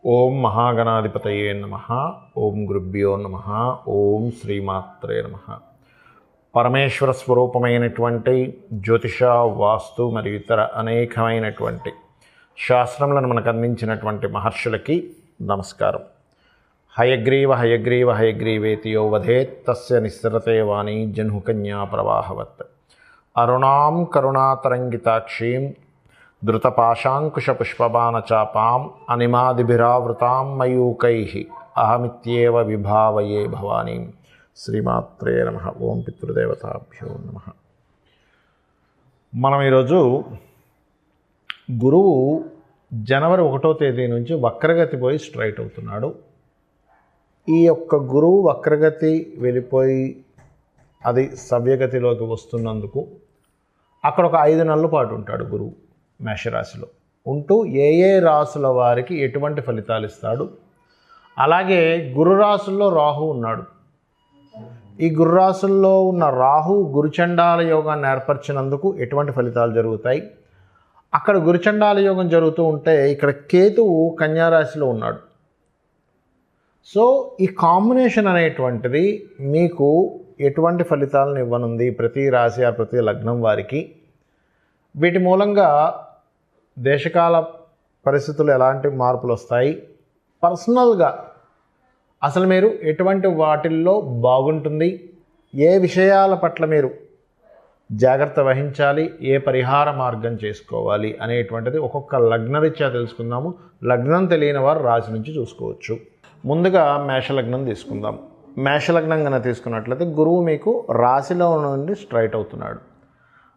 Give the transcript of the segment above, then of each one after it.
ఓం మహాగణాధిపతయే నమః. ఓం గురుభ్యో నమః. ఓం శ్రీమాత్రే నమః. పరమేశ్వర స్వరూపమైనటువంటి జ్యోతిష, వాస్తు మరియు ఇతర అనేకమైనటువంటి శాస్త్రములను మనకు అందించినటువంటి మహర్షులకి నమస్కారం. హయగ్రీవ హయగ్రీవ హయగ్రీవేతి యో వదేత్ తస్య నిస్సరతే వాణి జహ్నుకన్యా ప్రవాహవత్. అరుణాం కరుణాతరంగితాక్షీం ధృతపాశాంకుశపుష్పబాణచాపాం అనిమాదిభిరావృతాం మయూకైః అహమిత్యేవ విభావయే భవానీం. శ్రీమాత్రే నమః. ఓం పితృదేవతాభ్యో నమః. మనం ఈరోజు గురువు జనవరి 1వ తేదీ నుంచి వక్రగతి పోయి స్ట్రైట్ అవుతున్నాడు. ఈ యొక్క గురువు వక్రగతి వెళ్ళిపోయి అది సవ్యగతిలోకి వస్తున్నందుకు అక్కడ ఒక 5 నెలల పాటు ఉంటాడు గురువు మేషరాశిలో ఉంటూ ఏ రాశుల వారికి ఎటువంటి ఫలితాలు ఇస్తాడు. అలాగే గురు రాశుల్లో రాహు ఉన్నాడు. ఈ గురు రాశుల్లో ఉన్న రాహు గురుచండాల యోగాన్ని ఏర్పరిచినందుకు ఎటువంటి ఫలితాలు జరుగుతాయి. అక్కడ గురుచండాల యోగం జరుగుతూ ఉంటే ఇక్కడ కేతువు కన్యారాశిలో ఉన్నాడు. సో ఈ కాంబినేషన్ అనేటువంటిది మీకు ఎటువంటి ఫలితాలను ఇవ్వనుంది ప్రతి రాశి ప్రతి లగ్నం వారికి. వీటి మూలంగా దేశకాల పరిస్థితులు ఎలాంటి మార్పులు వస్తాయి, పర్సనల్గా అసలు మీరు ఎటువంటి వాటిల్లో బాగుంటుంది, ఏ విషయాల పట్ల మీరు జాగ్రత్త వహించాలి, ఏ పరిహార మార్గం చేసుకోవాలి అనేటువంటిది ఒక్కొక్క లగ్నరీత్యా తెలుసుకుందాము. లగ్నం తెలియని వారు రాశి నుంచి చూసుకోవచ్చు. ముందుగా మేషలగ్నం తీసుకుందాం. మేషలగ్నం కనుక తీసుకున్నట్లయితే గురువు మీకు రాశిలో నుండి స్ట్రైట్ అవుతున్నాడు.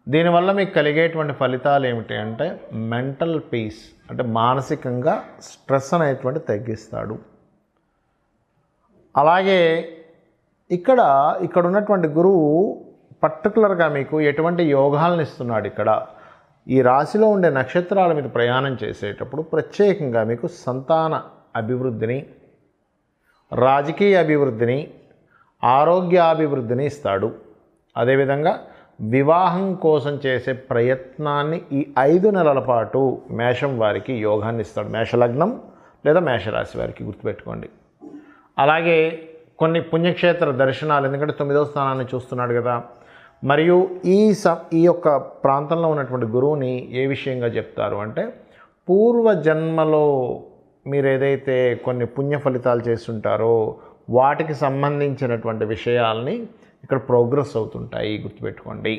దీనివల్ల మీకు కలిగేటువంటి ఫలితాలు ఏమిటి అంటే మెంటల్ పీస్, అంటే మానసికంగా స్ట్రెస్ అనేటువంటి తగ్గిస్తాడు. అలాగే ఇక్కడ ఉన్నటువంటి గురువు పర్టికులర్గా మీకు ఎటువంటి యోగాలను ఇస్తున్నాడు. ఇక్కడ ఈ రాశిలో ఉండే నక్షత్రాల మీద ప్రయాణం చేసేటప్పుడు ప్రత్యేకంగా మీకు సంతాన అభివృద్ధిని, రాజకీయ అభివృద్ధిని, ఆరోగ్యాభివృద్ధిని ఇస్తాడు. అదేవిధంగా వివాహం కోసం చేసే ప్రయత్నాన్ని ఈ 5 నెలల పాటు మేషం వారికి యోగాన్ని ఇస్తాడు. మేషలగ్నం లేదా మేషరాశి వారికి గుర్తుపెట్టుకోండి. అలాగే కొన్ని పుణ్యక్షేత్ర దర్శనాలు, ఎందుకంటే 9వ స్థానాన్ని చూస్తున్నాడు కదా. మరియు ఈ యొక్క ప్రాంతంలో ఉన్నటువంటి గురువుని ఏ విషయంగా చెప్తారు అంటే పూర్వజన్మలో మీరు ఏదైతే కొన్ని పుణ్య ఫలితాలు చేస్తుంటారో వాటికి సంబంధించినటువంటి విషయాల్ని ఇక్కడ ప్రోగ్రెస్ అవుతుంటాయి, గుర్తుపెట్టుకోండి.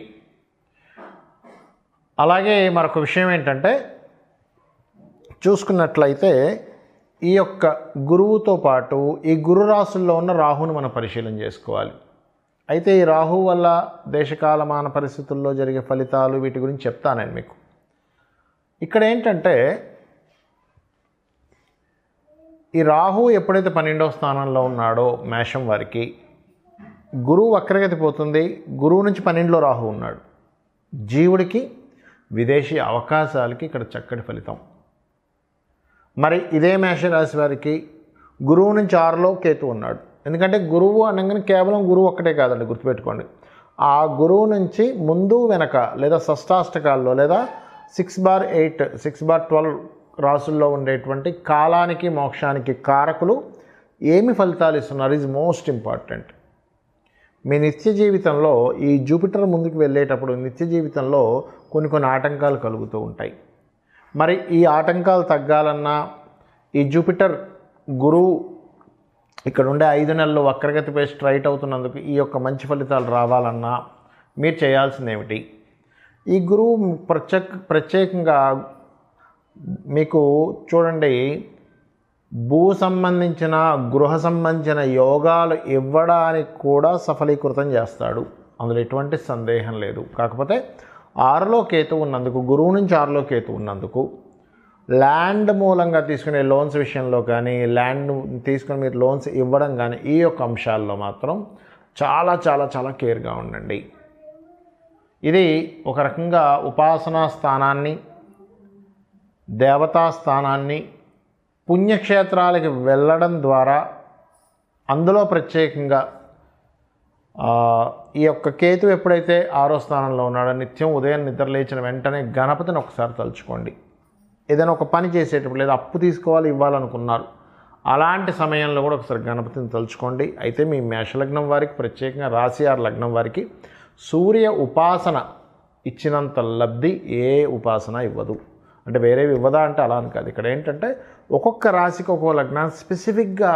అలాగే మరొక విషయం ఏంటంటే చూసుకున్నట్లయితే ఈ యొక్క గురువుతో పాటు ఈ గురు రాశుల్లో ఉన్న రాహును మనం పరిశీలన చేసుకోవాలి. అయితే ఈ రాహు వల్ల దేశకాలమాన పరిస్థితుల్లో జరిగే ఫలితాలు వీటి గురించి చెప్తాను నేను మీకు. ఇక్కడ ఏంటంటే ఈ రాహు ఎప్పుడైతే 12వ స్థానంలో ఉన్నాడో మేషం వారికి గురువు వక్రగతి పోతుంది. గురువు నుంచి 12లో రాహు ఉన్నాడు. జీవుడికి విదేశీ అవకాశాలకి ఇక్కడ చక్కటి ఫలితం. మరి ఇదే మేషరాశి వారికి గురువు నుంచి 6లో కేతు ఉన్నాడు. ఎందుకంటే గురువు అనగానే కేవలం గురువు ఒక్కటే కాదండి, గుర్తుపెట్టుకోండి. ఆ గురువు నుంచి ముందు వెనక లేదా షష్టాష్టకాల్లో లేదా 6/8 6/12 రాసుల్లో ఉండేటువంటి కాలానికి మోక్షానికి కారకులు ఏమి ఫలితాలు ఇస్తున్నారు ఈజ్ మోస్ట్ ఇంపార్టెంట్. మీ నిత్య జీవితంలో ఈ జూపిటర్ ముందుకు వెళ్ళేటప్పుడు నిత్య జీవితంలో కొన్ని ఆటంకాలు కలుగుతూ ఉంటాయి. మరి ఈ ఆటంకాలు తగ్గాలన్నా ఈ జూపిటర్ గురువు ఇక్కడ ఉండే 5 నెలలు వక్రగతిపై స్ట్రైట్ అవుతున్నందుకు ఈ యొక్క మంచి ఫలితాలు రావాలన్నా మీరు చేయాల్సింది ఏమిటి? ఈ గురువు ప్రత్యేకంగా మీకు చూడండి భూ సంబంధించిన గృహ సంబంధించిన యోగాలు ఇవ్వడానికి కూడా సఫలీకృతం చేస్తాడు. అందులో ఎటువంటి సందేహం లేదు. కాకపోతే 6లో కేతు ఉన్నందుకు, గురువు నుంచి 6లో కేతు ఉన్నందుకు ల్యాండ్ మూలంగా తీసుకునే లోన్స్ విషయంలో కానీ ల్యాండ్ తీసుకుని మీరు లోన్స్ ఇవ్వడం కానీ ఈ యొక్క అంశాల్లో మాత్రం చాలా చాలా చాలా కేర్గా ఉండండి. ఇది ఒక రకంగా ఉపాసనా స్థానాన్ని, దేవతా స్థానాన్ని, పుణ్యక్షేత్రాలకి వెళ్ళడం ద్వారా అందులో ప్రత్యేకంగా ఈ యొక్క కేతు ఎప్పుడైతే 6వ స్థానంలో ఉన్నాడో నిత్యం ఉదయం నిద్ర లేచిన వెంటనే గణపతిని ఒకసారి తలుచుకోండి. ఏదైనా ఒక పని చేసేటప్పుడు లేదా అప్పు తీసుకోవాలి ఇవ్వాలనుకున్నారు అలాంటి సమయంలో కూడా ఒకసారి గణపతిని తలుచుకోండి. అయితే మీ మేషలగ్నం వారికి, ప్రత్యేకంగా రాశి ఆరు లగ్నం వారికి సూర్య ఉపాసన ఇచ్చినంత లబ్ధి ఏ ఉపాసన ఇవ్వదు. అంటే వేరేవి ఇవ్వదా అంటే అలా అని కాదు. ఇక్కడ ఏంటంటే ఒక్కొక్క రాశికి ఒక్కో లగ్నాన్ని స్పెసిఫిక్గా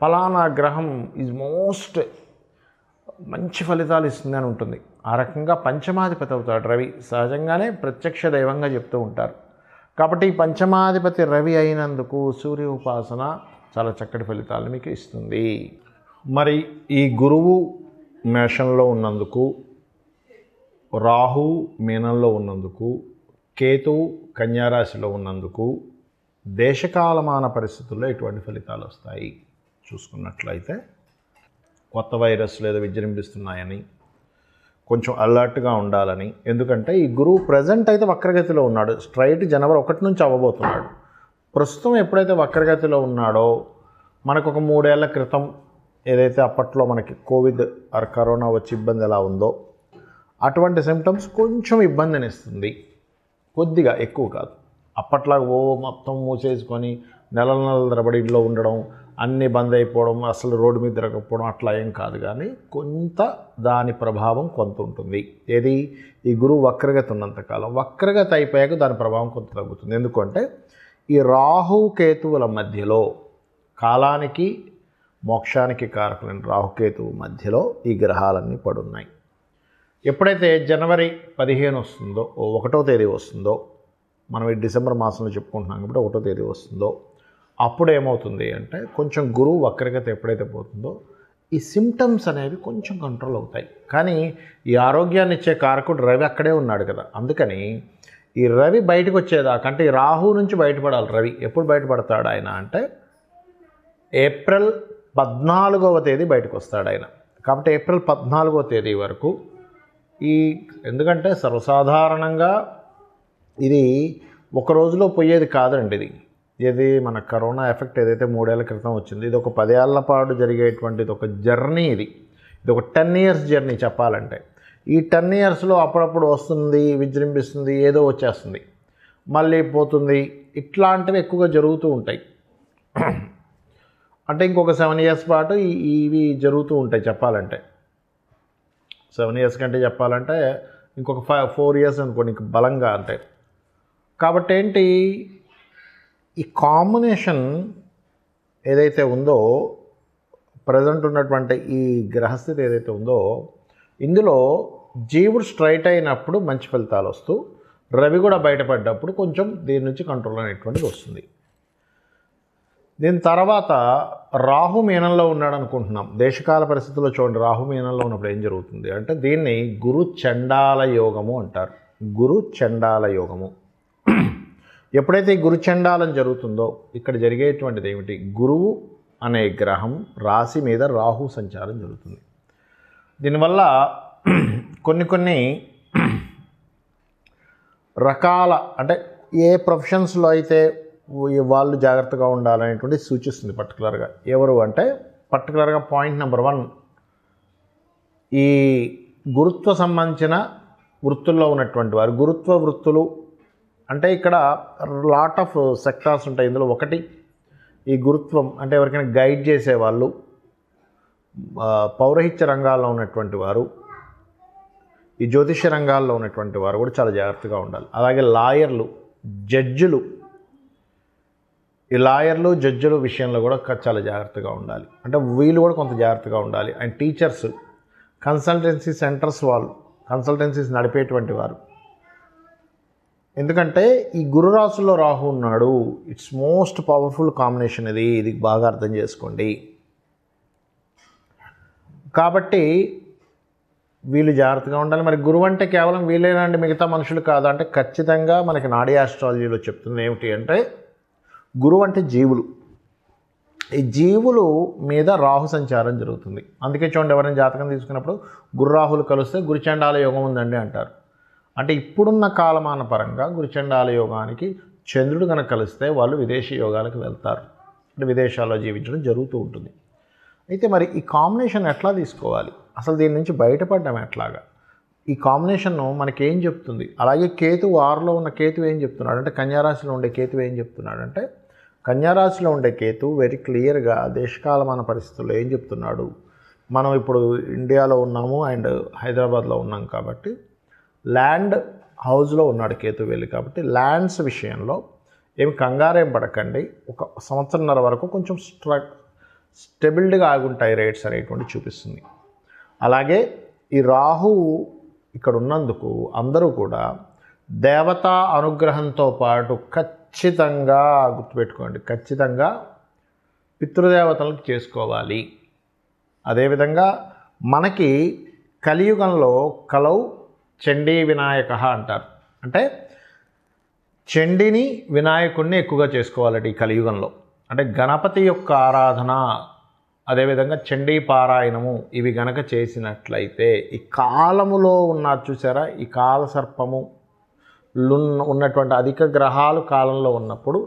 ఫలానా గ్రహం ఈజ్ మోస్ట్ మంచి ఫలితాలు ఇస్తుంది అని ఉంటుంది. ఆ రకంగా పంచమాధిపతి అవుతాడు రవి. సహజంగానే ప్రత్యక్ష దైవంగా చెప్తూ ఉంటారు. కాబట్టి ఈ పంచమాధిపతి రవి అయినందుకు సూర్య ఉపాసన చాలా చక్కటి ఫలితాలు మీకు ఇస్తుంది. మరి ఈ గురువు మేషంలో ఉన్నందుకు, రాహు మీనంలో ఉన్నందుకు, కేతువు కన్యారాశిలో ఉన్నందుకు దేశకాలమాన పరిస్థితుల్లో ఎటువంటి ఫలితాలు వస్తాయి చూసుకున్నట్లయితే, కొత్త వైరస్లు ఏదో విజృంభిస్తున్నాయని కొంచెం అలర్ట్గా ఉండాలని. ఎందుకంటే ఈ గురువు ప్రజెంట్ అయితే వక్రగతిలో ఉన్నాడు. స్ట్రైట్ జనవరి 1 నుంచి అవ్వబోతున్నాడు. ప్రస్తుతం ఎప్పుడైతే వక్రగతిలో ఉన్నాడో, మనకు ఒక 3 ఏళ్ల క్రితం ఏదైతే అప్పట్లో మనకి కోవిడ్ ఆర్ కరోనా వచ్చి ఇబ్బంది ఎలా ఉందో అటువంటి సిమ్టమ్స్ కొంచెం ఇబ్బందిని ఇస్తుంది. కొద్దిగా, ఎక్కువ కాదు. అప్పట్లాగా మొత్తం మూసేసుకొని నెలల తరబడి ఇంట్లో ఉండడం, అన్నీ బంద్ అయిపోవడం, అసలు రోడ్డు మీద తిరగకపోవడం అట్లా ఏం కాదు. కానీ కొంత దాని ప్రభావం కొంత ఉంటుంది. ఏది? ఈ గురువు వక్రగతి ఉన్నంతకాలం. వక్రగతి అయిపోయాక దాని ప్రభావం కొంత తగ్గుతుంది. ఎందుకంటే ఈ రాహుకేతువుల మధ్యలో, కాలానికి మోక్షానికి కారకులైన రాహుకేతువు మధ్యలో ఈ గ్రహాలన్నీ పడున్నాయి. ఎప్పుడైతే జనవరి 15 వస్తుందో, 1వ తేదీ వస్తుందో, మనం ఈ డిసెంబర్ మాసంలో చెప్పుకుంటున్నాం కాబట్టి 1వ తేదీ వస్తుందో, అప్పుడు ఏమవుతుంది అంటే కొంచెం గురువు వక్రగతి ఎప్పుడైతే పోతుందో ఈ సిమ్టమ్స్ అనేవి కొంచెం కంట్రోల్ అవుతాయి. కానీ ఈ ఆరోగ్యాన్ని ఇచ్చే కారకుడు రవి అక్కడే ఉన్నాడు కదా. అందుకని ఈ రవి బయటకు వచ్చేదాకా, అంటే ఈ రాహు నుంచి బయటపడాలి రవి. ఎప్పుడు బయటపడతాడు ఆయన అంటే ఏప్రిల్ 14వ తేదీ బయటకు వస్తాడు ఆయన. కాబట్టి ఏప్రిల్ 14వ తేదీ వరకు ఎందుకంటే సర్వసాధారణంగా ఇది ఒక రోజులో పోయేది కాదండి. ఇది మన కరోనా ఎఫెక్ట్ ఏదైతే 3 ఏళ్ల క్రితం వచ్చింది, ఇది ఒక 10 ఏళ్ల పాటు జరిగేటువంటిది ఒక జర్నీ. ఇది ఒక 10 ఇయర్స్ జర్నీ చెప్పాలంటే. ఈ 10 ఇయర్స్లో అప్పుడప్పుడు వస్తుంది, విజృంభిస్తుంది, ఏదో వచ్చేస్తుంది, మళ్ళీ పోతుంది. ఇట్లాంటివి ఎక్కువగా జరుగుతూ ఉంటాయి. అంటే ఇంకొక 7 ఇయర్స్ పాటు ఇవి జరుగుతూ ఉంటాయి చెప్పాలంటే. 7 ఇయర్స్ కంటే చెప్పాలంటే ఇంకొక 4 ఇయర్స్ అనుకోండి ఇంక బలంగా. అంటే కాబట్టి ఏంటి, ఈ కాంబినేషన్ ఏదైతే ఉందో, ప్రజెంట్ ఉన్నటువంటి ఈ గ్రహస్థితి ఏదైతే ఉందో, ఇందులో జీవుడు స్ట్రైట్ అయినప్పుడు మంచి ఫలితాలు వస్తూ, రవి కూడా బయటపడ్డప్పుడు కొంచెం దీని నుంచి కంట్రోల్ అనేటువంటిది వస్తుంది. దీని తర్వాత రాహు మీనంలో ఉన్నాడు అనుకుంటున్నాం. దేశకాల పరిస్థితుల్లో చూడండి, రాహు మీనంలో ఉన్నప్పుడు ఏం జరుగుతుంది అంటే దీన్ని గురు చండాల యోగము అంటారు. గురు చండాల యోగము. ఎప్పుడైతే ఈ గురు చండాలం జరుగుతుందో ఇక్కడ జరిగేటువంటిది ఏమిటి, గురువు అనే గ్రహం రాశి మీద రాహు సంచారం జరుగుతుంది. దీనివల్ల కొన్ని రకాల, అంటే ఏ ప్రొఫెషన్స్లో అయితే వాళ్ళు జాగ్రత్తగా ఉండాలనేటువంటి సూచిస్తుంది పర్టికులర్గా. ఎవరు అంటే పర్టికులర్గా పాయింట్ నెంబర్ 1, ఈ గురుత్వ సంబంధించిన వృత్తుల్లో ఉన్నటువంటి వారు. గురుత్వ వృత్తులు అంటే ఇక్కడ లాట్ ఆఫ్ సెక్టార్స్ ఉంటాయి. ఇందులో ఒకటి ఈ గురుత్వం అంటే ఎవరికైనా గైడ్ చేసేవాళ్ళు, పౌరహిత్య రంగాల్లో ఉన్నటువంటి వారు, ఈ జ్యోతిష రంగాల్లో ఉన్నటువంటి వారు కూడా చాలా జాగ్రత్తగా ఉండాలి. అలాగే లాయర్లు, జడ్జిలు, ఈ లాయర్లు జడ్జిల విషయంలో కూడా చాలా జాగ్రత్తగా ఉండాలి. అంటే వీళ్ళు కూడా కొంత జాగ్రత్తగా ఉండాలి. అండ్ టీచర్స్, కన్సల్టెన్సీ సెంటర్స్ వాళ్ళు, కన్సల్టెన్సీస్ నడిపేటువంటి వారు. ఎందుకంటే ఈ గురు రాశుల్లో రాహు ఉన్నాడు. ఇట్స్ మోస్ట్ పవర్ఫుల్ కాంబినేషన్ ఇది బాగా అర్థం చేసుకోండి. కాబట్టి వీళ్ళు జాగ్రత్తగా ఉండాలి. మరి గురువు అంటే కేవలం వీళ్ళేనండి, మిగతా మనుషులు కాదు అంటే ఖచ్చితంగా మనకి నాడీ ఆస్ట్రాలజీలో చెప్తుంది ఏమిటి అంటే, గురువు అంటే జీవులు. ఈ జీవులు మీద రాహు సంచారం జరుగుతుంది. అందుకే చూడండి, ఎవరైనా జాతకం తీసుకున్నప్పుడు గురు రాహులు కలిస్తే గురుచండాల యోగం ఉందండి అంటారు. అంటే ఇప్పుడున్న కాలమాన పరంగా గురుచండాల యోగానికి చంద్రుడు కనుక కలిస్తే వాళ్ళు విదేశీ యోగాలకు వెళ్తారు, అంటే విదేశాల్లో జీవించడం జరుగుతూ ఉంటుంది. అయితే మరి ఈ కాంబినేషన్ ఎట్లా తీసుకోవాలి, అసలు దీని నుంచి బయటపడడం ఎట్లాగా, ఈ కాంబినేషన్ను మనకేం చెప్తుంది? అలాగే కేతువు 6లో ఉన్న కేతువు ఏం చెప్తున్నాడు అంటే, కన్యారాశిలో ఉండే కేతువు ఏం చెప్తున్నాడు అంటే, కన్యారాశిలో ఉండే కేతు వెరీ క్లియర్గా దేశకాలమాన పరిస్థితుల్లో ఏం చెప్తున్నాడు, మనం ఇప్పుడు ఇండియాలో ఉన్నాము అండ్ హైదరాబాద్లో ఉన్నాం కాబట్టి ల్యాండ్ హౌస్లో ఉన్నాడు కేతు వెళ్ళి, కాబట్టి ల్యాండ్స్ విషయంలో ఏమి కంగారేం పడకండి. 1 సంవత్సరంన్నర వరకు కొంచెం స్టెబిలిటీగా ఆగుంటాయి రేట్స్ అనేటువంటి చూపిస్తుంది. అలాగే ఈ రాహువు ఇక్కడ ఉన్నందుకు అందరూ కూడా దేవతా అనుగ్రహంతో పాటు ఖచ్చితంగా గుర్తుపెట్టుకోండి, ఖచ్చితంగా పితృదేవతలకు చేసుకోవాలి. అదేవిధంగా మనకి కలియుగంలో కలౌ చండీ వినాయక అంటారు, అంటే చండిని వినాయకుడిని ఎక్కువగా చేసుకోవాలట ఈ కలియుగంలో. అంటే గణపతి యొక్క ఆరాధన, అదేవిధంగా చండీ పారాయణము ఇవి గనక చేసినట్లయితే ఈ కాలములో ఉన్నారు చూసారా, ఈ కాల సర్పము ఉన్నటువంటి అధిక గ్రహాలు కాలంలో ఉన్నప్పుడు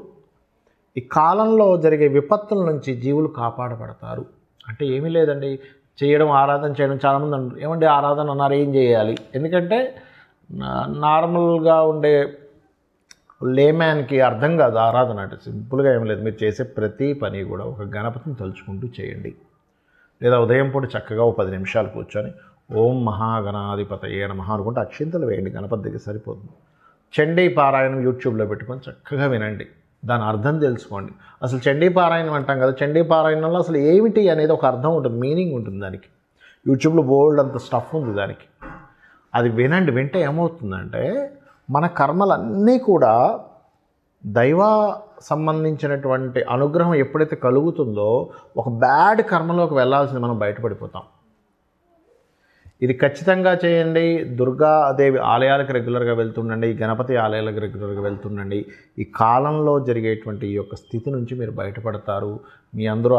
ఈ కాలంలో జరిగే విపత్తుల నుంచి జీవులు కాపాడబడతారు. అంటే ఏమీ లేదండి, చేయడం ఆరాధన చేయడం. చాలామంది అంటారు ఏమండి ఆరాధన అన్నారు ఏం చేయాలి, ఎందుకంటే నార్మల్గా ఉండే లేమ్యాన్కి అర్థం కాదు ఆరాధన అంటే. సింపుల్గా ఏం లేదు, మీరు చేసే ప్రతి పని కూడా ఒక గణపతిని తలుచుకుంటూ చేయండి. లేదా ఉదయం పూట చక్కగా 10 నిమిషాలు కూర్చొని ఓం మహాగణాధిపతయే నమః అనుకుంటే అక్షింతలు వేయండి, గణపతి దగ్గర సరిపోతుంది. చండీ పారాయణం యూట్యూబ్లో పెట్టుకొని చక్కగా వినండి, దాని అర్థం తెలుసుకోండి. అసలు చండీ పారాయణం అంటాం కదా, చండీ పారాయణంలో అసలు ఏమిటి అనేది ఒక అర్థం ఉంటుంది, మీనింగ్ ఉంటుంది దానికి. యూట్యూబ్లో బోల్డ్ అంత స్టఫ్ ఉంది దానికి, అది వినండి. వింటే ఏమవుతుందంటే మన కర్మలన్నీ కూడా దైవ సంబంధించినటువంటి అనుగ్రహం ఎప్పుడైతే కలుగుతుందో ఒక బ్యాడ్ కర్మలోకి వెళ్ళాల్సింది మనం బయటపడిపోతాం. ఇది ఖచ్చితంగా చేయండి. దుర్గాదేవి ఆలయాలకు రెగ్యులర్గా వెళ్తుండండి, గణపతి ఆలయాలకు రెగ్యులర్గా వెళ్తుండండి. ఈ కాలంలో జరిగేటువంటి ఈ యొక్క స్థితి నుంచి మీరు బయటపడతారు. మీ అందరూ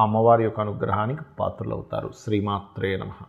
అమ్మవారి యొక్క అనుగ్రహానికి పాత్రలవుతారు. శ్రీమాత్రే నమః.